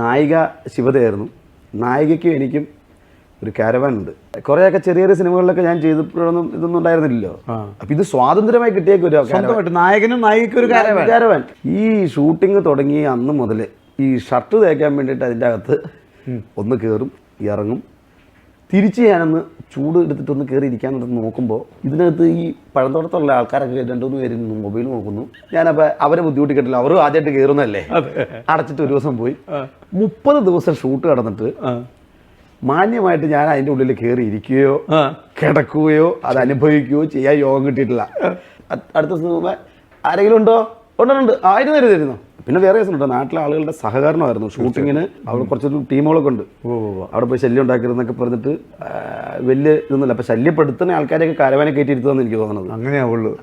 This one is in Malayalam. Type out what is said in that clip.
നായിക ശിവതയായിരുന്നു. നായികയ്ക്കും എനിക്കും ഒരു കാരവാൻ ഉണ്ട്. കുറേയൊക്കെ ചെറിയ ചെറിയ സിനിമകളിലൊക്കെ ഞാൻ ചെയ്തപ്പോഴൊന്നും ഇതൊന്നും ഉണ്ടായിരുന്നില്ലല്ലോ. അപ്പം ഇത് സ്വാതന്ത്ര്യമായി കിട്ടിയേക്കൊരു നായകനും നായികയ്ക്കും ഒരു കാരവാൻ. ഈ ഷൂട്ടിങ് തുടങ്ങി അന്ന് മുതൽ ഈ ഷർട്ട് തേക്കാൻ വേണ്ടിയിട്ട് അതിൻ്റെ അകത്ത് ഒന്ന് കയറും, ഇറങ്ങും. തിരിച്ച് ഞാനൊന്ന് ചൂട് എടുത്തിട്ടൊന്ന് കയറി ഇരിക്കാമെന്ന് നോക്കുമ്പോൾ ഇതിനകത്ത് ഈ പഴന്തോട്ടത്തുള്ള ആൾക്കാരൊക്കെ 2-3 പേര് മൊബൈൽ നോക്കുന്നു. ഞാനപ്പോൾ അവരെ ബുദ്ധിമുട്ടിക്കിട്ടില്ല, അവരും ആദ്യമായിട്ട് കയറുന്നതല്ലേ. അടച്ചിട്ട് ഒരു ദിവസം പോയി 30 ദിവസം ഷൂട്ട് കടന്നിട്ട് മാന്യമായിട്ട് ഞാൻ അതിൻ്റെ ഉള്ളിൽ കയറി ഇരിക്കുകയോ കിടക്കുകയോ അത് അനുഭവിക്കുകയോ ചെയ്യാൻ യോഗം കിട്ടിയിട്ടില്ല. അടുത്ത ദിവസം ആരെങ്കിലും ഉണ്ടോ? ഉണ്ട്. ആയിരുന്നു. പിന്നെ വേറെ കേസുണ്ടോ, നാട്ടിലെ ആളുകളുടെ സഹകരണമായിരുന്നു ഷൂട്ടിങ്ങിന്. അവിടെ കുറച്ചൊരു ടീമുകളൊക്കെ ഉണ്ട്. അവിടെ പോയി ശല്യം ഉണ്ടാക്കരുതെന്നൊക്കെ പറഞ്ഞിട്ട് വലിയ ഇതൊന്നുമില്ല. അപ്പം ശല്യപ്പെടുത്തുന്ന ആൾക്കാരെയൊക്കെ കാരവാനെ കയറ്റിയിരുത്തുമെന്ന് എനിക്ക് തോന്നുന്നത്. അങ്ങനെയാവുള്ളൂ.